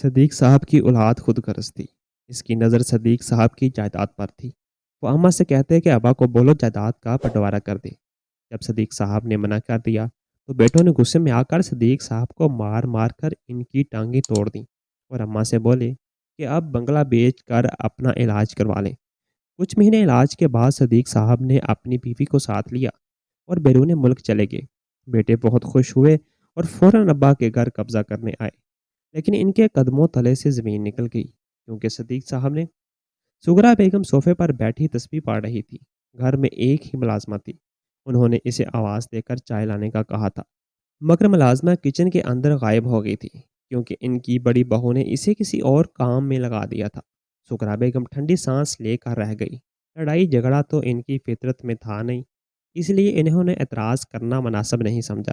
صدیق صاحب کی اولاد خود غرض تھی۔ اس کی نظر صدیق صاحب کی جائیداد پر تھی۔ وہ اماں سے کہتے کہ ابا کو بولو جائیداد کا بٹوارا کر دے۔ جب صدیق صاحب نے منع کر دیا تو بیٹوں نے غصے میں آ کر صدیق صاحب کو مار مار کر ان کی ٹانگیں توڑ دیں اور اماں سے بولے کہ اب بنگلہ بیچ کر اپنا علاج کروا لیں۔ کچھ مہینے علاج کے بعد صدیق صاحب نے اپنی بیوی کو ساتھ لیا اور بیرون ملک چلے گئے۔ بیٹے بہت خوش ہوئے اور فوراً ابا کے گھر قبضہ کرنے آئے، لیکن ان کے قدموں تلے سے زمین نکل گئی کیونکہ صدیق صاحب نے سغرا بیگم صوفے پر بیٹھی تسبیح پڑھ رہی تھی۔ گھر میں ایک ہی ملازمہ تھی۔ انہوں نے اسے آواز دے کر چائے لانے کا کہا تھا، مگر ملازمہ کچن کے اندر غائب ہو گئی تھی کیونکہ ان کی بڑی بہو نے اسے کسی اور کام میں لگا دیا تھا۔ سغرا بیگم ٹھنڈی سانس لے کر رہ گئی۔ لڑائی جھگڑا تو ان کی فطرت میں تھا نہیں، اس لیے انہوں نے اعتراض کرنا مناسب نہیں سمجھا۔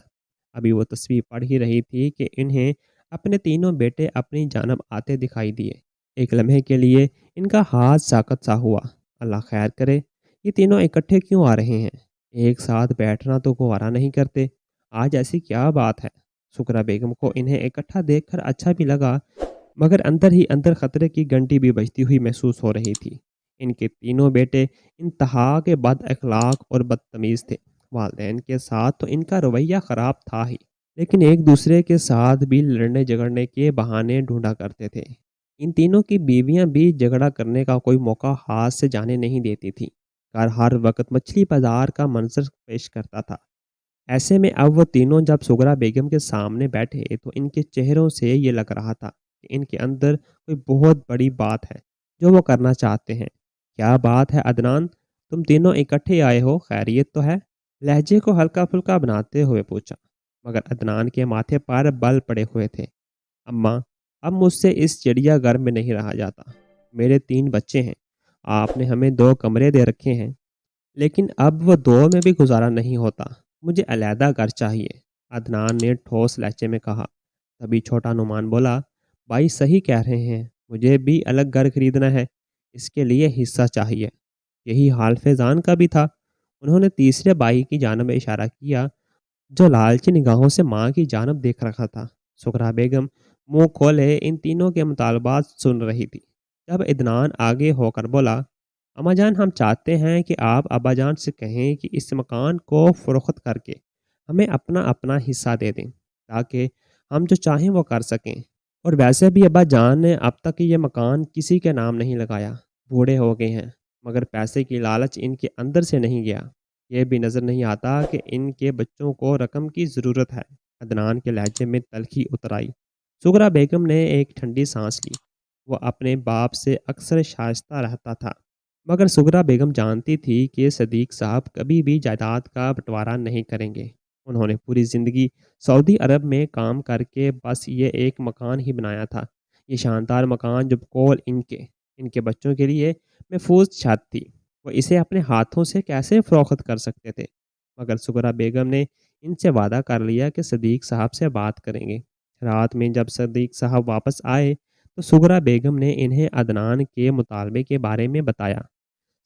ابھی وہ تسبیح پڑھ ہی رہی تھی کہ انہیں اپنے تینوں بیٹے اپنی جانب آتے دکھائی دیے۔ ایک لمحے کے لیے ان کا ہاتھ ساکت سا ہوا۔ اللہ خیر کرے، یہ تینوں اکٹھے کیوں آ رہے ہیں؟ ایک ساتھ بیٹھنا تو گوارا نہیں کرتے، آج ایسی کیا بات ہے؟ سغرا بیگم کو انہیں اکٹھا دیکھ کر اچھا بھی لگا، مگر اندر ہی اندر خطرے کی گھنٹی بھی بجتی ہوئی محسوس ہو رہی تھی۔ ان کے تینوں بیٹے انتہا کے بد اخلاق اور بدتمیز تھے۔ والدین کے ساتھ تو ان کا رویہ خراب تھا ہی، لیکن ایک دوسرے کے ساتھ بھی لڑنے جھگڑنے کے بہانے ڈھونڈا کرتے تھے۔ ان تینوں کی بیویاں بھی جھگڑا کرنے کا کوئی موقع ہاتھ سے جانے نہیں دیتی تھی۔ گھر ہر وقت مچھلی بازار کا منظر پیش کرتا تھا۔ ایسے میں اب وہ تینوں جب سغرا بیگم کے سامنے بیٹھے تو ان کے چہروں سے یہ لگ رہا تھا کہ ان کے اندر کوئی بہت بڑی بات ہے جو وہ کرنا چاہتے ہیں۔ کیا بات ہے عدنان؟ تم تینوں اکٹھے آئے ہو، خیریت تو ہے؟ لہجے کو ہلکا پھلکا بناتے ہوئے پوچھا، مگر عدنان کے ماتھے پر بل پڑے ہوئے تھے۔ اماں، اب مجھ سے اس چڑیا گھر میں نہیں رہا جاتا۔ میرے 3 بچے ہیں، آپ نے ہمیں 2 کمرے دے رکھے ہیں، لیکن اب وہ 2 میں بھی گزارا نہیں ہوتا۔ مجھے علیحدہ گھر چاہیے، عدنان نے ٹھوس لہجے میں کہا۔ تبھی چھوٹا نعمان بولا، بھائی صحیح کہہ رہے ہیں، مجھے بھی الگ گھر خریدنا ہے، اس کے لیے حصہ چاہیے۔ یہی حال فیضان کا بھی تھا۔ انہوں نے تیسرے بھائی کی جانب اشارہ کیا جو لالچی نگاہوں سے ماں کی جانب دیکھ رکھا تھا۔ سغرا بیگم منہ کھولے ان تینوں کے مطالبات سن رہی تھی۔ جب عدنان آگے ہو کر بولا، اما جان، ہم چاہتے ہیں کہ آپ ابا جان سے کہیں کہ اس مکان کو فروخت کر کے ہمیں اپنا اپنا حصہ دے دیں تاکہ ہم جو چاہیں وہ کر سکیں۔ اور ویسے بھی ابا جان نے اب تک یہ مکان کسی کے نام نہیں لگایا، بوڑھے ہو گئے ہیں، مگر پیسے کی لالچ ان کے اندر سے نہیں گیا۔ یہ بھی نظر نہیں آتا کہ ان کے بچوں کو رقم کی ضرورت ہے۔ عدنان کے لہجے میں تلخی اتر آئی۔ سغرا بیگم نے ایک ٹھنڈی سانس لی۔ وہ اپنے باپ سے اکثر شائستہ رہتا تھا، مگر سغرا بیگم جانتی تھی کہ صدیق صاحب کبھی بھی جائیداد کا بٹوارا نہیں کریں گے۔ انہوں نے پوری زندگی سعودی عرب میں کام کر کے بس یہ ایک مکان ہی بنایا تھا۔ یہ شاندار مکان جو کول ان کے بچوں کے لیے محفوظ چھت تھی، وہ اسے اپنے ہاتھوں سے کیسے فروخت کر سکتے تھے؟ مگر سغرا بیگم نے ان سے وعدہ کر لیا کہ صدیق صاحب سے بات کریں گے۔ رات میں جب صدیق صاحب واپس آئے تو سغرا بیگم نے انہیں عدنان کے مطالبے کے بارے میں بتایا۔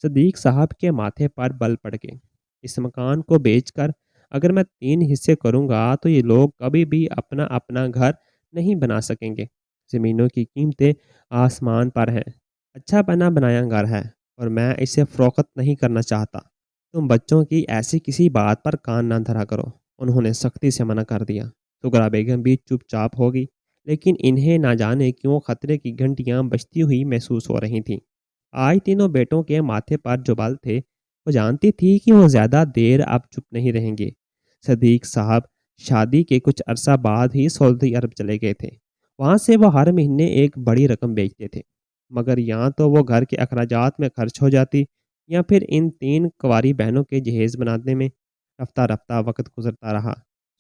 صدیق صاحب کے ماتھے پر بل پڑ گئے۔ اس مکان کو بیچ کر اگر میں 3 حصے کروں گا تو یہ لوگ کبھی بھی اپنا اپنا گھر نہیں بنا سکیں گے۔ زمینوں کی قیمتیں آسمان پر ہیں۔ اچھا بنا بنایا گھر ہے اور میں اسے فروخت نہیں کرنا چاہتا۔ تم بچوں کی ایسی کسی بات پر کان نہ دھرا کرو۔ انہوں نے سختی سے منع کر دیا۔ سغرا بیگم بھی چپ چاپ ہو گئی، لیکن انہیں نہ جانے کیوں خطرے کی گھنٹیاں بجتی ہوئی محسوس ہو رہی تھیں۔ آج تینوں بیٹوں کے ماتھے پر جو بل تھے، وہ جانتی تھی کہ وہ زیادہ دیر اب چپ نہیں رہیں گے۔ صدیق صاحب شادی کے کچھ عرصہ بعد ہی سعودی عرب چلے گئے تھے۔ وہاں سے وہ ہر مہینے ایک بڑی رقم بیچتے تھے، مگر یہاں تو وہ گھر کے اخراجات میں خرچ ہو جاتی یا پھر ان 3 کنواری بہنوں کے جہیز بنانے میں۔ رفتہ رفتہ وقت گزرتا رہا۔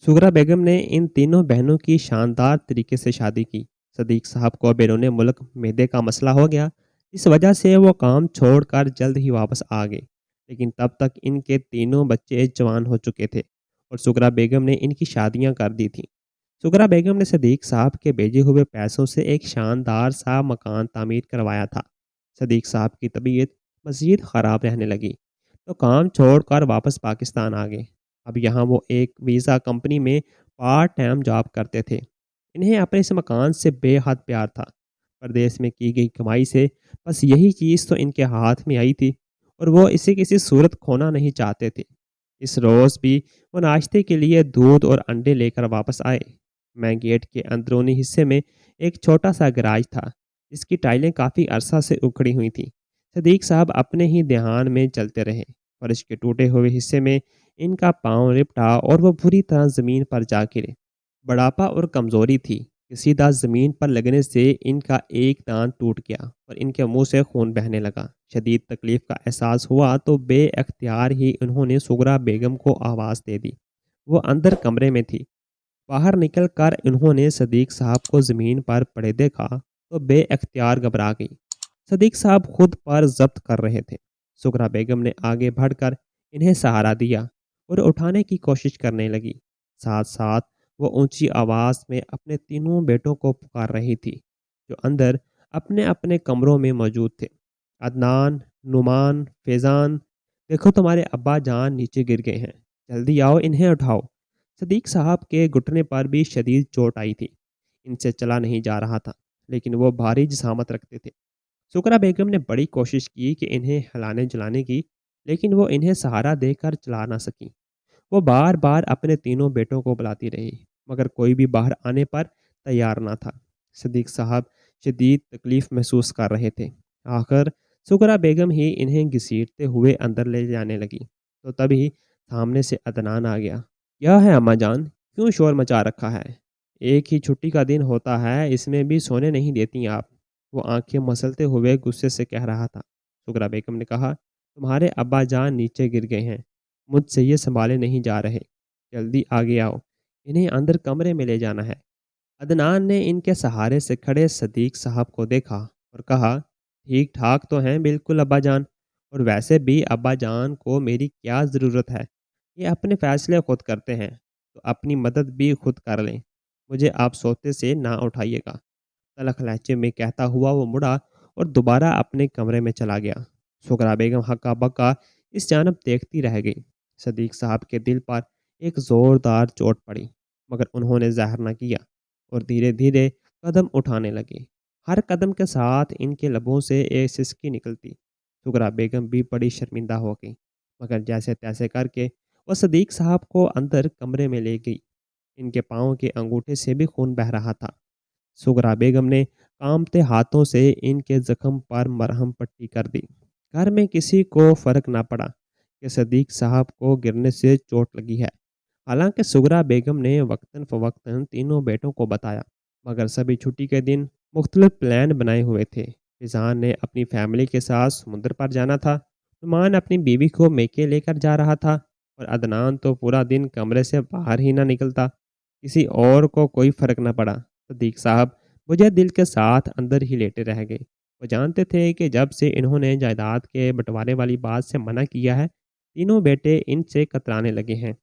سغرا بیگم نے ان تینوں بہنوں کی شاندار طریقے سے شادی کی۔ صدیق صاحب کو بیرون ملک معدے کا مسئلہ ہو گیا، اس وجہ سے وہ کام چھوڑ کر جلد ہی واپس آ گئے، لیکن تب تک ان کے تینوں بچے جوان ہو چکے تھے اور سغرا بیگم نے ان کی شادیاں کر دی تھیں۔ سغرا بیگم نے صدیق صاحب کے بھیجے ہوئے پیسوں سے ایک شاندار سا مکان تعمیر کروایا تھا۔ صدیق صاحب کی طبیعت مزید خراب رہنے لگی تو کام چھوڑ کر واپس پاکستان آ گئے۔ اب یہاں وہ ایک ویزا کمپنی میں پارٹ ٹائم جاب کرتے تھے۔ انہیں اپنے اس مکان سے بے حد پیار تھا۔ پردیس میں کی گئی کمائی سے بس یہی چیز تو ان کے ہاتھ میں آئی تھی اور وہ اسے کسی صورت کھونا نہیں چاہتے تھے۔ اس روز بھی وہ ناشتے کے لیے دودھ اور انڈے لے کر واپس آئے۔ میں گیٹ کے اندرونی حصے میں ایک چھوٹا سا گراج تھا جس کی ٹائلیں کافی عرصہ سے اکھڑی ہوئی تھیں۔ صدیق صاحب اپنے ہی دھیان میں چلتے رہے۔ فرش کے ٹوٹے ہوئے حصے میں ان کا پاؤں لپٹا اور وہ بری طرح زمین پر جا گرے۔ بڑھاپا اور کمزوری تھی کہ سیدھا زمین پر لگنے سے ان کا ایک دانت ٹوٹ گیا اور ان کے منہ سے خون بہنے لگا۔ شدید تکلیف کا احساس ہوا تو بے اختیار ہی انہوں نے سغرا بیگم کو آواز دے دی۔ وہ اندر کمرے میں تھی۔ باہر نکل کر انہوں نے صدیق صاحب کو زمین پر پڑے دیکھا تو بے اختیار گھبرا گئی۔ صدیق صاحب خود پر ضبط کر رہے تھے۔ سغرا بیگم نے آگے بڑھ کر انہیں سہارا دیا اور اٹھانے کی کوشش کرنے لگی۔ ساتھ ساتھ وہ اونچی آواز میں اپنے تینوں بیٹوں کو پکار رہی تھی جو اندر اپنے اپنے کمروں میں موجود تھے۔ عدنان، نعمان، فیضان، دیکھو تمہارے ابا جان نیچے گر گئے ہیں، جلدی آؤ انہیں اٹھاؤ۔ صدیق صاحب کے گھٹنے پر بھی شدید چوٹ آئی تھی۔ ان سے چلا نہیں جا رہا تھا لیکن وہ بھاری جسامت رکھتے تھے۔ سکرا بیگم نے بڑی کوشش کی کہ انہیں ہلانے جلانے کی، لیکن وہ انہیں سہارا دے کر چلا نہ سکیں۔ وہ بار بار اپنے تینوں بیٹوں کو بلاتی رہی مگر کوئی بھی باہر آنے پر تیار نہ تھا۔ صدیق صاحب شدید تکلیف محسوس کر رہے تھے۔ آخر سکرا بیگم ہی انہیں گھسیٹتے ہوئے اندر لے جانے لگی تو تبھی سامنے سے عدنان آ گیا۔ کیا ہے اماں جان، کیوں شور مچا رکھا ہے؟ ایک ہی چھٹی کا دن ہوتا ہے، اس میں بھی سونے نہیں دیتی آپ؟ وہ آنکھیں مسلتے ہوئے غصے سے کہہ رہا تھا۔ سغرا بیگم نے کہا، تمہارے ابا جان نیچے گر گئے ہیں، مجھ سے یہ سنبھالے نہیں جا رہے، جلدی آگے آؤ، انہیں اندر کمرے میں لے جانا ہے۔ عدنان نے ان کے سہارے سے کھڑے صدیق صاحب کو دیکھا اور کہا، ٹھیک ٹھاک تو ہیں بالکل ابا جان، اور ویسے بھی ابا جان کو میری کیا ضرورت ہے، یہ اپنے فیصلے خود کرتے ہیں تو اپنی مدد بھی خود کر لیں، مجھے آپ سوتے سے نہ اٹھائیے گا۔ تلخ لہجے میں کہتا ہوا وہ مڑا اور دوبارہ اپنے کمرے میں چلا گیا۔ سغرا بیگم ہکا بکا اس جانب دیکھتی رہ گئی۔ صدیق صاحب کے دل پر ایک زوردار چوٹ پڑی مگر انہوں نے ظاہر نہ کیا اور دھیرے دھیرے قدم اٹھانے لگے۔ ہر قدم کے ساتھ ان کے لبوں سے ایک سسکی نکلتی۔ سغرا بیگم بھی بڑی شرمندہ ہو گئی مگر جیسے تیسے کر کے وہ صدیق صاحب کو اندر کمرے میں لے گئی۔ ان کے پاؤں کے انگوٹھے سے بھی خون بہہ رہا تھا۔ سغرا بیگم نے کانپتے ہاتھوں سے ان کے زخم پر مرہم پٹی کر دی۔ گھر میں کسی کو فرق نہ پڑا کہ صدیق صاحب کو گرنے سے چوٹ لگی ہے۔ حالانکہ سغرا بیگم نے وقتاً فوقتاً تینوں بیٹوں کو بتایا مگر سبھی چھٹی کے دن مختلف پلان بنائے ہوئے تھے۔ فیضان نے اپنی فیملی کے ساتھ سمندر پر جانا تھا، نعمان اپنی بیوی کو میکے لے کر جا رہا تھا اور عدنان تو پورا دن کمرے سے باہر ہی نہ نکلتا۔ کسی اور کو کوئی فرق نہ پڑا۔ صدیق صاحب مجھے دل کے ساتھ اندر ہی لیٹے رہ گئے۔ وہ جانتے تھے کہ جب سے انہوں نے جائیداد کے بٹوارے والی بات سے منع کیا ہے، تینوں بیٹے ان سے کترانے لگے ہیں۔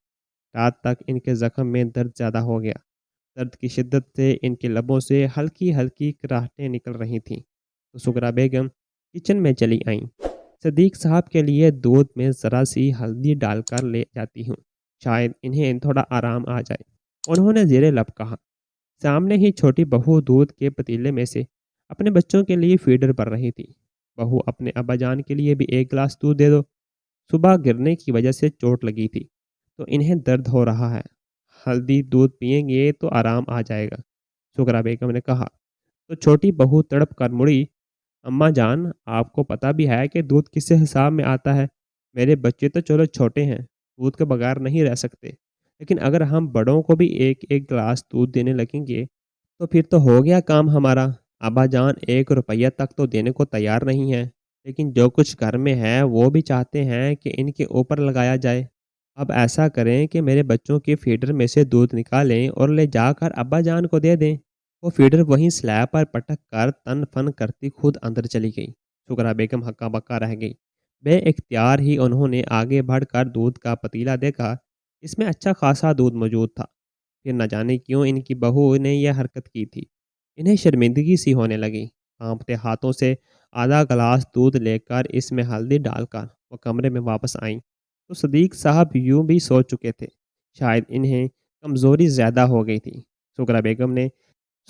رات تک ان کے زخم میں درد زیادہ ہو گیا۔ درد کی شدت سے ان کے لبوں سے ہلکی ہلکی کراہٹیں نکل رہی تھیں تو سغرا بیگم کچن میں چلی آئیں۔ صدیق صاحب کے لیے دودھ میں ذرا سی ہلدی ڈال کر لے جاتی ہوں، شاید انہیں تھوڑا آرام آ جائے، انہوں نے زیر لب کہا۔ سامنے ہی چھوٹی بہو دودھ کے پتیلے میں سے اپنے بچوں کے لیے فیڈر بھر رہی تھی۔ بہو اپنے ابا جان کے لیے بھی ایک گلاس دودھ دے دو، صبح گرنے کی وجہ سے چوٹ لگی تھی تو انہیں درد ہو رہا ہے، ہلدی دودھ پئیں گے تو آرام آ جائے گا، سغرا بیگم نے کہا۔ تو چھوٹی بہو تڑپ کر مڑی، اماں جان آپ کو پتہ بھی ہے کہ دودھ کس حساب میں آتا ہے، میرے بچے تو چلو چھوٹے ہیں، دودھ کے بغیر نہیں رہ سکتے، لیکن اگر ہم بڑوں کو بھی ایک ایک گلاس دودھ دینے لگیں گے تو پھر تو ہو گیا کام ہمارا۔ ابا جان 1 روپیہ تک تو دینے کو تیار نہیں ہے، لیکن جو کچھ گھر میں ہے وہ بھی چاہتے ہیں کہ ان کے اوپر لگایا جائے۔ اب ایسا کریں کہ میرے بچوں کے فیڈر میں سے دودھ نکالیں اور لے جا کر ابا جان کو دے دیں۔ وہ فیڈر وہیں سلیب پر پٹک کر تن فن کرتی خود اندر چلی گئی۔ سغرا بیگم ہکا بکا رہ گئی۔ بے اختیار ہی انہوں نے آگے بڑھ کر دودھ کا پتیلا دیکھا، اس میں اچھا خاصا دودھ موجود تھا۔ پھر نہ جانے کیوں ان کی بہو نے یہ حرکت کی تھی۔ انہیں شرمندگی سی ہونے لگی۔ کانپتے ہاتھوں سے آدھا گلاس دودھ لے کر اس میں ہلدی ڈال کر وہ کمرے میں واپس آئیں تو صدیق صاحب یوں بھی سو چکے تھے، شاید انہیں کمزوری زیادہ ہو گئی تھی۔ سغرا بیگم نے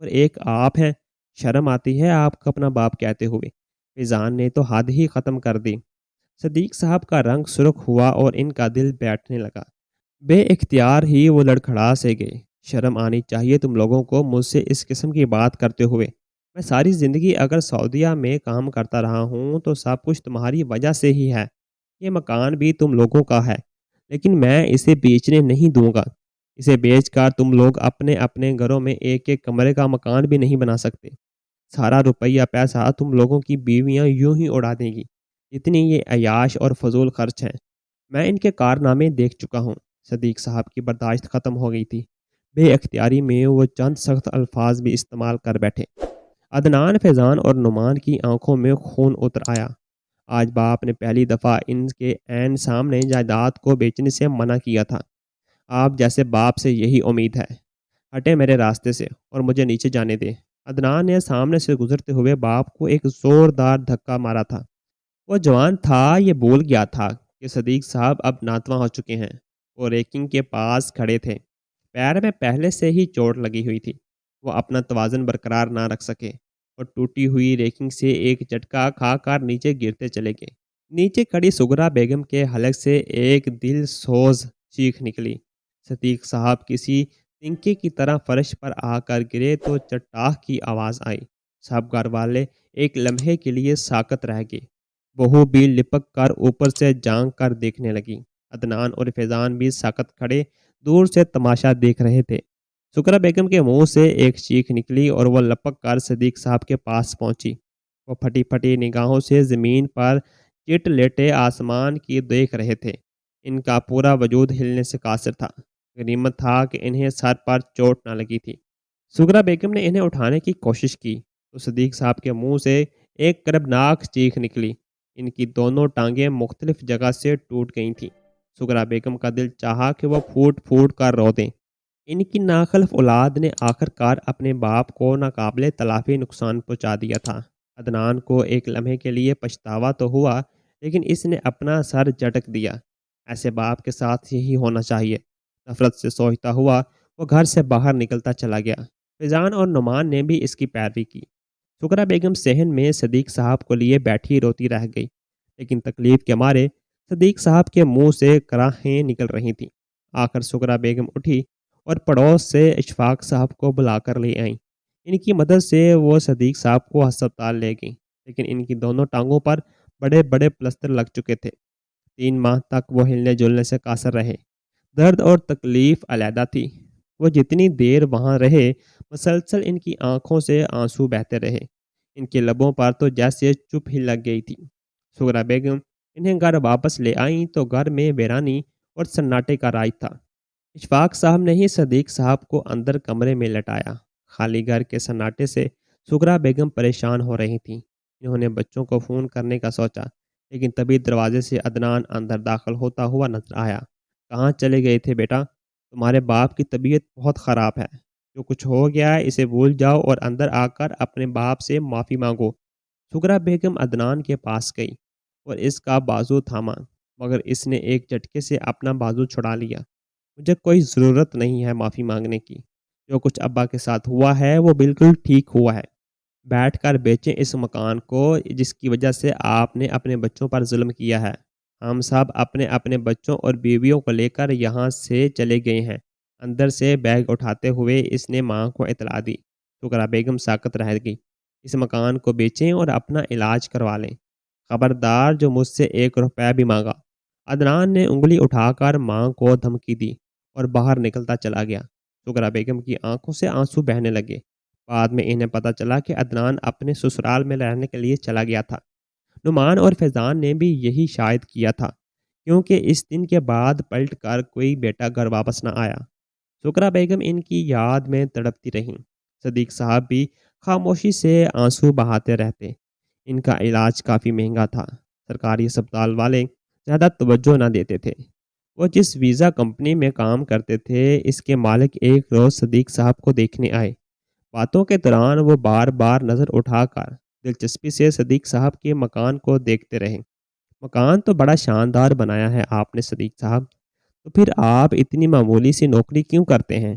اور ایک آپ ہیں، شرم آتی ہے آپ کو اپنا باپ کہتے ہوئے۔ فیضان نے تو حد ہی ختم کر دی۔ صدیق صاحب کا رنگ سرخ ہوا اور ان کا دل بیٹھنے لگا۔ بے اختیار ہی وہ لڑکھڑا سے گئے۔ شرم آنی چاہیے تم لوگوں کو مجھ سے اس قسم کی بات کرتے ہوئے۔ میں ساری زندگی اگر سعودیہ میں کام کرتا رہا ہوں تو سب کچھ تمہاری وجہ سے ہی ہے۔ یہ مکان بھی تم لوگوں کا ہے، لیکن میں اسے بیچنے نہیں دوں گا۔ اسے بیچ کر تم لوگ اپنے اپنے گھروں میں ایک ایک کمرے کا مکان بھی نہیں بنا سکتے۔ سارا روپیہ پیسہ تم لوگوں کی بیویاں یوں ہی اڑا دیں گی، اتنی یہ عیاش اور فضول خرچ ہیں۔ میں ان کے کارنامے دیکھ چکا ہوں۔ صدیق صاحب کی برداشت ختم ہو گئی تھی۔ بے اختیاری میں وہ چند سخت الفاظ بھی استعمال کر بیٹھے۔ عدنان، فیضان اور نعمان کی آنکھوں میں خون اتر آیا۔ آج باپ نے پہلی دفعہ ان کے عین سامنے جائیداد کو بیچنے سے منع کیا تھا۔ آپ جیسے باپ سے یہی امید ہے۔ ہٹے میرے راستے سے اور مجھے نیچے جانے دیں۔ عدنان نے سامنے سے گزرتے ہوئے باپ کو ایک زوردار دھکا مارا تھا۔ وہ جوان تھا، یہ بھول گیا تھا کہ صدیق صاحب اب ناتواں ہو چکے ہیں۔ وہ ریکنگ کے پاس کھڑے تھے۔ پیر میں پہلے سے ہی چوٹ لگی ہوئی تھی۔ وہ اپنا توازن برقرار نہ رکھ سکے اور ٹوٹی ہوئی ریکنگ سے ایک جھٹکا کھا کر نیچے گرتے چلے گئے۔ نیچے کھڑی سغرا بیگم کے حلق سے ایک دل سوز چیخ نکلی۔ صدیق صاحب کسی تنکے کی طرح فرش پر آ کر گرے تو چٹاخ کی آواز آئی۔ سب گھر والے ایک لمحے کے لیے ساکت رہ گئے۔ بہو بھی لپک کر اوپر سے جھانک کر دیکھنے لگی۔ عدنان اور فیضان بھی ساکت کھڑے دور سے تماشا دیکھ رہے تھے۔ سکرا بیگم کے منہ سے ایک چیخ نکلی اور وہ لپک کر صدیق صاحب کے پاس پہنچی۔ وہ پھٹی پھٹی نگاہوں سے زمین پر چٹ لیٹے آسمان کی دیکھ رہے تھے۔ ان کا پورا وجود ہلنے سے قاصر تھا۔ غنیمت تھا کہ انہیں سر پر چوٹ نہ لگی تھی۔ سکرا بیگم نے انہیں اٹھانے کی کوشش کی تو صدیق صاحب کے منہ سے ایک کربناک چیخ نکلی۔ ان کی دونوں ٹانگیں مختلف جگہ سے ٹوٹ گئی تھیں۔ سکرا بیگم کا دل چاہا کہ وہ پھوٹ پھوٹ کر رو دیں۔ ان کی ناخلف اولاد نے آخر کار اپنے باپ کو ناقابل تلافی نقصان پہنچا دیا تھا۔ عدنان کو ایک لمحے کے لیے پچھتاوا تو ہوا، لیکن اس نے اپنا سر جھٹک دیا۔ ایسے باپ کے ساتھ یہی ہونا چاہیے۔ نفرت سے سوچتا ہوا وہ گھر سے باہر نکلتا چلا گیا۔ فیضان اور نعمان نے بھی اس کی پیروی کی۔ سکرا بیگم صحن میں صدیق صاحب کو لیے بیٹھی روتی رہ گئی، لیکن تکلیف کے مارے صدیق صاحب کے منہ سے کراہیں نکل رہی تھیں۔ آخر سکرا بیگم اٹھی اور پڑوس سے اشفاق صاحب کو بلا کر لے آئیں۔ ان کی مدد سے وہ صدیق صاحب کو ہسپتال لے گئیں، لیکن ان کی دونوں ٹانگوں پر بڑے بڑے پلستر لگ چکے تھے۔ 3 ماہ تک وہ ہلنے جلنے سے قاصر رہے۔ درد اور تکلیف علیحدہ تھی۔ وہ جتنی دیر وہاں رہے مسلسل ان کی آنکھوں سے آنسو بہتے رہے۔ ان کے لبوں پر تو جیسے چپ ہی لگ گئی تھی۔ سغرا بیگم انہیں گھر واپس لے آئیں تو گھر میں ویرانی اور سناٹے کا راج تھا۔ اشفاق صاحب نے ہی صدیق صاحب کو اندر کمرے میں لٹایا۔ خالی گھر کے سناٹے سے سغرا بیگم پریشان ہو رہی تھیں۔ انہوں نے بچوں کو فون کرنے کا سوچا، لیکن تبھی دروازے سے عدنان اندر داخل ہوتا ہوا نظر آیا۔ کہاں چلے گئے تھے بیٹا؟ تمہارے باپ کی طبیعت بہت خراب ہے۔ جو کچھ ہو گیا ہے اسے بھول جاؤ اور اندر آ کر اپنے باپ سے معافی مانگو۔ سغرا بیگم عدنان کے پاس گئی اور اس کا بازو تھاما، مگر اس نے ایک جھٹکے سے اپنا بازو چھڑا لیا۔ مجھے کوئی ضرورت نہیں ہے معافی مانگنے کی۔ جو کچھ ابا کے ساتھ ہوا ہے وہ بالکل ٹھیک ہوا ہے۔ بیٹھ کر بیچیں اس مکان کو جس کی وجہ سے آپ نے اپنے بچوں پر ظلم کیا ہے۔ ہم سب اپنے اپنے بچوں اور بیویوں کو لے کر یہاں سے چلے گئے ہیں۔ اندر سے بیگ اٹھاتے ہوئے اس نے ماں کو اطلاع دی۔ سغرا بیگم ساکت رہ گئی۔ اس مکان کو بیچیں اور اپنا علاج کروا لیں۔ خبردار جو مجھ سے 1 روپیہ بھی مانگا۔ عدنان نے انگلی اٹھا کر ماں کو دھمکی دی اور باہر نکلتا چلا گیا۔ سغرا بیگم کی آنکھوں سے آنسو بہنے لگے۔ بعد میں انہیں پتہ چلا کہ عدنان اپنے سسرال میں رہنے کے لیے چلا گیا تھا۔ نعمان اور فیضان نے بھی یہی شاید کیا تھا، کیونکہ اس دن کے بعد پلٹ کر کوئی بیٹا گھر واپس نہ آیا۔ سغرا بیگم ان کی یاد میں تڑپتی رہیں۔ صدیق صاحب بھی خاموشی سے آنسو بہاتے رہتے۔ ان کا علاج کافی مہنگا تھا۔ سرکاری اسپتال والے زیادہ توجہ نہ دیتے تھے۔ وہ جس ویزا کمپنی میں کام کرتے تھے اس کے مالک ایک روز صدیق صاحب کو دیکھنے آئے۔ باتوں کے دوران وہ بار بار نظر اٹھا کر دلچسپی سے صدیق صاحب کے مکان کو دیکھتے رہے۔ مکان تو بڑا شاندار بنایا ہے آپ نے صدیق صاحب، تو پھر آپ اتنی معمولی سی نوکری کیوں کرتے ہیں؟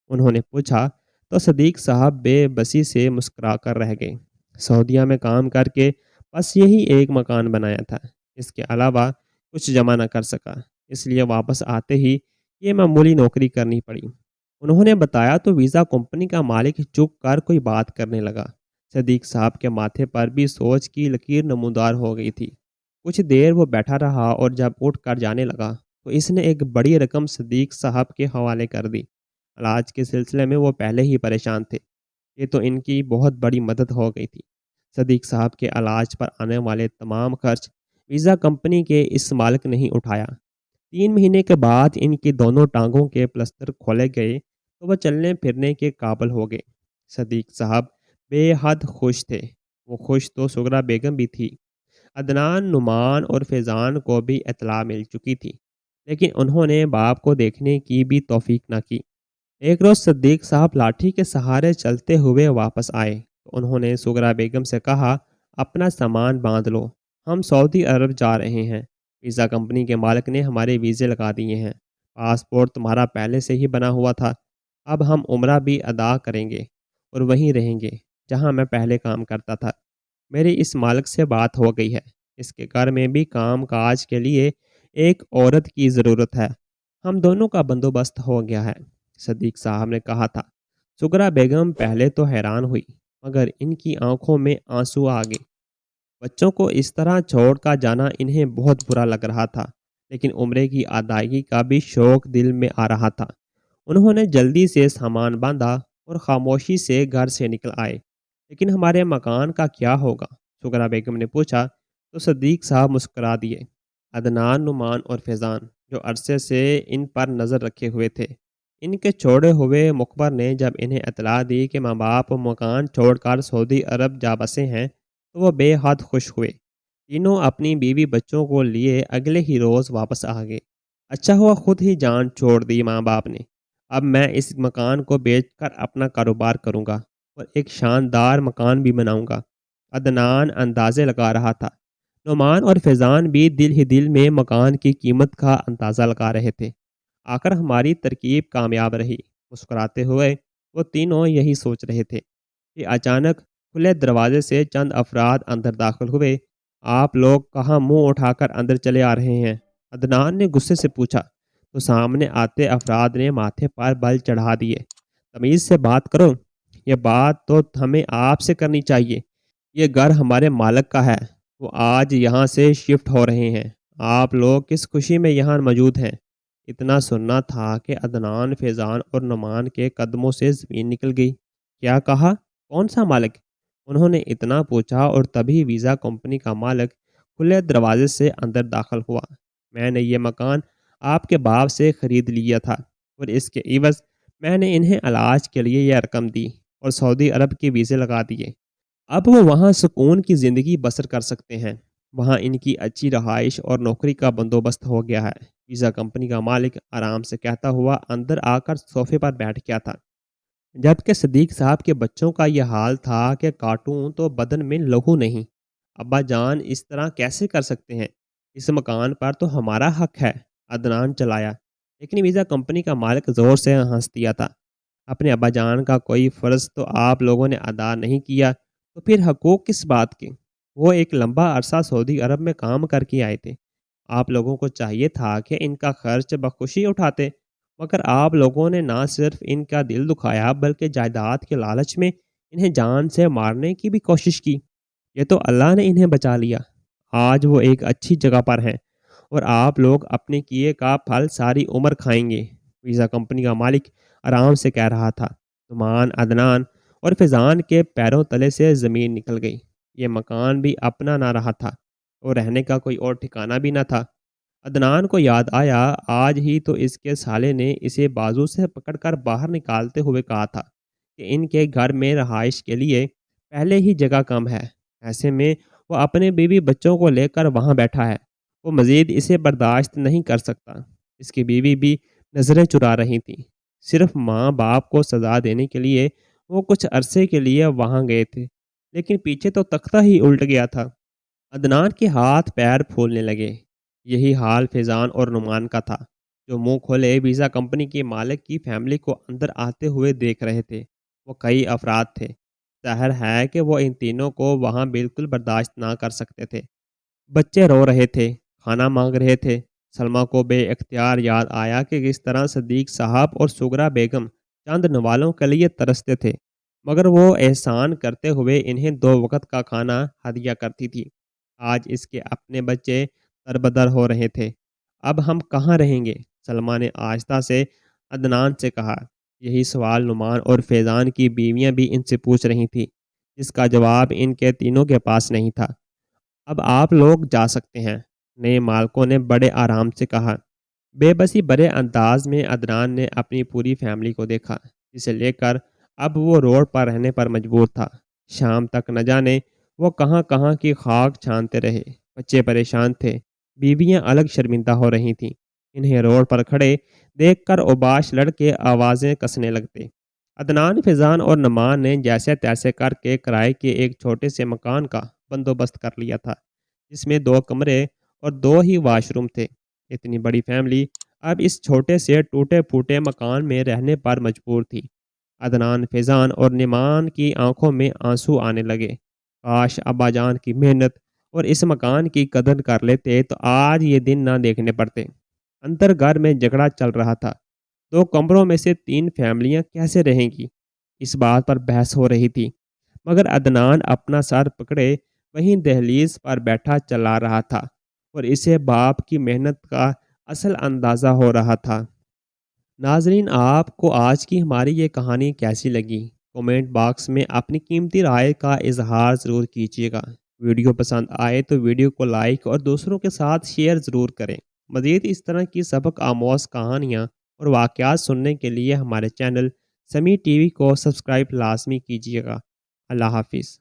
انہوں نے پوچھا۔ تو صدیق صاحب بے بسی سے مسکرا کر رہ گئے۔ سعودیہ میں کام کر کے بس یہی ایک مکان بنایا تھا، اس کے علاوہ کچھ جمع نہ کر سکا، اس لیے واپس آتے ہی یہ معمولی نوکری کرنی پڑی۔ انہوں نے بتایا تو ویزا کمپنی کا مالک چپ کر کوئی بات کرنے لگا۔ صدیق صاحب کے ماتھے پر بھی سوچ کی لکیر نمودار ہو گئی تھی۔ کچھ دیر وہ بیٹھا رہا اور جب اٹھ کر جانے لگا تو اس نے ایک بڑی رقم صدیق صاحب کے حوالے کر دی۔ علاج کے سلسلے میں وہ پہلے ہی پریشان تھے، یہ تو ان کی بہت بڑی مدد ہو گئی تھی۔ صدیق صاحب کے علاج پر آنے والے تمام خرچ ویزا کمپنی کے اس مالک نے ہی اٹھایا۔ 3 مہینے کے بعد ان کی دونوں ٹانگوں کے پلستر کھولے گئے تو وہ چلنے پھرنے کے قابل ہو گئے۔ صدیق صاحب بے حد خوش تھے۔ وہ خوش تو سغرا بیگم بھی تھی۔ عدنان، نعمان اور فیضان کو بھی اطلاع مل چکی تھی، لیکن انہوں نے باپ کو دیکھنے کی بھی توفیق نہ کی۔ ایک روز صدیق صاحب لاٹھی کے سہارے چلتے ہوئے واپس آئے تو انہوں نے سغرا بیگم سے کہا، اپنا سامان باندھ لو، ہم سعودی عرب جا رہے ہیں۔ ویزا کمپنی کے مالک نے ہمارے ویزے لگا دیے ہیں، پاسپورٹ تمہارا پہلے سے ہی بنا ہوا تھا، اب ہم عمرہ بھی ادا کریں گے اور وہیں رہیں گے جہاں میں پہلے کام کرتا تھا۔ میری اس مالک سے بات ہو گئی ہے، اس کے گھر میں بھی کام کاج کے لیے ایک عورت کی ضرورت ہے، ہم دونوں کا بندوبست ہو گیا ہے۔ صدیق صاحب نے کہا تھا۔ سغرا بیگم پہلے تو حیران ہوئی، مگر ان کی آنکھوں میں آنسو آ گئے۔ بچوں کو اس طرح چھوڑ کر جانا انہیں بہت برا لگ رہا تھا، لیکن عمرے کی ادائیگی کا بھی شوق دل میں آ رہا تھا۔ انہوں نے جلدی سے سامان باندھا اور خاموشی سے گھر سے نکل آئے۔ لیکن ہمارے مکان کا کیا ہوگا؟ سغرا بیگم نے پوچھا تو صدیق صاحب مسکرا دیے۔ عدنان، نعمان اور فیضان جو عرصے سے ان پر نظر رکھے ہوئے تھے، ان کے چھوڑے ہوئے مخبر نے جب انہیں اطلاع دی کہ ماں باپ مکان چھوڑ کر سعودی عرب جا بسے ہیں تو وہ بے حد خوش ہوئے۔ تینوں اپنی بیوی بچوں کو لیے اگلے ہی روز واپس آ گئے۔ اچھا ہوا خود ہی جان چھوڑ دی ماں باپ نے، اب میں اس مکان کو بیچ کر اپنا کاروبار کروں گا اور ایک شاندار مکان بھی بناؤں گا۔ عدنان اندازے لگا رہا تھا، نعمان اور فیضان بھی دل ہی دل میں مکان کی قیمت کا اندازہ لگا رہے تھے۔ آخر ہماری ترکیب کامیاب رہی۔ مسکراتے ہوئے وہ تینوں یہی سوچ رہے تھے کہ اچانک کھلے دروازے سے چند افراد اندر داخل ہوئے۔ آپ لوگ کہاں منہ اٹھا کر اندر چلے آ رہے ہیں؟ عدنان نے غصے سے پوچھا تو سامنے آتے افراد نے ماتھے پر بل چڑھا دیے۔ تمیز سے بات کرو، یہ بات تو ہمیں آپ سے کرنی چاہیے، یہ گھر ہمارے مالک کا ہے، وہ آج یہاں سے شفٹ ہو رہے ہیں، آپ لوگ کس خوشی میں یہاں موجود ہیں؟ اتنا سننا تھا کہ عدنان، فیضان اور نعمان کے قدموں سے زمین نکل گئی۔ کیا کہا؟ کون سا مالک؟ انہوں نے اتنا پوچھا اور تبھی ویزا کمپنی کا مالک کھلے دروازے سے اندر داخل ہوا۔ میں نے یہ مکان آپ کے باپ سے خرید لیا تھا اور اس کے عوض میں نے انہیں علاج کے لیے یہ رقم دی اور سعودی عرب کے ویزے لگا دیے۔ اب وہ وہاں سکون کی زندگی بسر کر سکتے ہیں، وہاں ان کی اچھی رہائش اور نوکری کا بندوبست ہو گیا ہے۔ ویزا کمپنی کا مالک آرام سے کہتا ہوا اندر آ کر صوفے پر بیٹھ گیا تھا، جبکہ صدیق صاحب کے بچوں کا یہ حال تھا کہ کاٹوں تو بدن میں لہو نہیں۔ ابا جان اس طرح کیسے کر سکتے ہیں؟ اس مکان پر تو ہمارا حق ہے، عدنان چلایا، لیکن ویزا کمپنی کا مالک زور سے ہنس دیا تھا۔ اپنے ابا جان کا کوئی فرض تو آپ لوگوں نے ادا نہیں کیا تو پھر حقوق کس بات کے؟ وہ ایک لمبا عرصہ سعودی عرب میں کام کر کے آئے تھے، آپ لوگوں کو چاہیے تھا کہ ان کا خرچ بخوشی اٹھاتے، مگر آپ لوگوں نے نہ صرف ان کا دل دکھایا بلکہ جائیداد کے لالچ میں انہیں جان سے مارنے کی بھی کوشش کی۔ یہ تو اللہ نے انہیں بچا لیا، آج وہ ایک اچھی جگہ پر ہیں اور آپ لوگ اپنے کیے کا پھل ساری عمر کھائیں گے، ویزا کمپنی کا مالک آرام سے کہہ رہا تھا۔ نعمان، عدنان اور فیضان کے پیروں تلے سے زمین نکل گئی۔ یہ مکان بھی اپنا نہ رہا تھا اور رہنے کا کوئی اور ٹھکانہ بھی نہ تھا۔ عدنان کو یاد آیا، آج ہی تو اس کے سالے نے اسے بازو سے پکڑ کر باہر نکالتے ہوئے کہا تھا کہ ان کے گھر میں رہائش کے لیے پہلے ہی جگہ کم ہے، ایسے میں وہ اپنے بیوی بچوں کو لے کر وہاں بیٹھا ہے، وہ مزید اسے برداشت نہیں کر سکتا۔ اس کی بیوی بھی نظریں چرا رہی تھیں، صرف ماں باپ کو سزا دینے کے لیے وہ کچھ عرصے کے لیے وہاں گئے تھے، لیکن پیچھے تو تختہ ہی الٹ گیا تھا۔ عدنان کے ہاتھ پیر پھولنے لگے۔ یہی حال فیضان اور نعمان کا تھا، جو منہ کھولے ویزا کمپنی کے مالک کی فیملی کو اندر آتے ہوئے دیکھ رہے تھے۔ وہ کئی افراد تھے۔ ظاہر ہے کہ وہ ان تینوں کو وہاں بالکل برداشت نہ کر سکتے تھے۔ بچے رو رہے تھے، کھانا مانگ رہے تھے۔ سلمیٰ کو بے اختیار یاد آیا کہ کس طرح صدیق صاحب اور سغرا بیگم چند نوالوں کے لیے ترستے تھے، مگر وہ احسان کرتے ہوئے انہیں 2 وقت کا کھانا ہدیہ کرتی تھی۔ آج اس کے اپنے بچے دربدر ہو رہے تھے۔ اب ہم کہاں رہیں گے؟ سلمیٰ نے آہستہ سے عدنان سے کہا۔ یہی سوال نعمان اور فیضان کی بیویاں بھی ان سے پوچھ رہی تھیں، جس کا جواب ان کے تینوں کے پاس نہیں تھا۔ اب آپ لوگ جا سکتے ہیں، نئے مالکوں نے بڑے آرام سے کہا۔ بے بسی بڑے انداز میں عدنان نے اپنی پوری فیملی کو دیکھا، جسے لے کر اب وہ روڈ پر رہنے پر مجبور تھا۔ شام تک نہ جانے وہ کہاں کہاں کی خاک چھانتے رہے۔ بچے پریشان تھے، بیویاں الگ شرمندہ ہو رہی تھیں۔ انہیں روڈ پر کھڑے دیکھ کر اوباش لڑکے آوازیں کسنے لگتے۔ عدنان، فیضان اور نعمان نے جیسے تیسے کر کے کرائے کے ایک چھوٹے سے مکان کا بندوبست کر لیا تھا، جس میں 2 کمرے اور 2 ہی واش روم تھے۔ اتنی بڑی فیملی اب اس چھوٹے سے ٹوٹے پھوٹے مکان میں رہنے پر مجبور تھی۔ عدنان، فیضان اور نعمان کی آنکھوں میں آنسو آنے لگے۔ کاش ابا جان کی محنت اور اس مکان کی قدر کر لیتے تو آج یہ دن نہ دیکھنے پڑتے۔ اندر گھر میں جھگڑا چل رہا تھا۔ 2 کمروں میں سے 3 فیملیاں کیسے رہیں گی؟ اس بات پر بحث ہو رہی تھی، مگر عدنان اپنا سر پکڑے وہیں دہلیز پر بیٹھا چلا رہا تھا، اور اسے باپ کی محنت کا اصل اندازہ ہو رہا تھا۔ ناظرین، آپ کو آج کی ہماری یہ کہانی کیسی لگی؟ کومنٹ باکس میں اپنی قیمتی رائے کا اظہار ضرور کیجیے گا۔ ویڈیو پسند آئے تو ویڈیو کو لائک اور دوسروں کے ساتھ شیئر ضرور کریں۔ مزید اس طرح کی سبق آموز کہانیاں اور واقعات سننے کے لیے ہمارے چینل سمیع ٹی وی کو سبسکرائب لازمی کیجیے گا۔ اللہ حافظ۔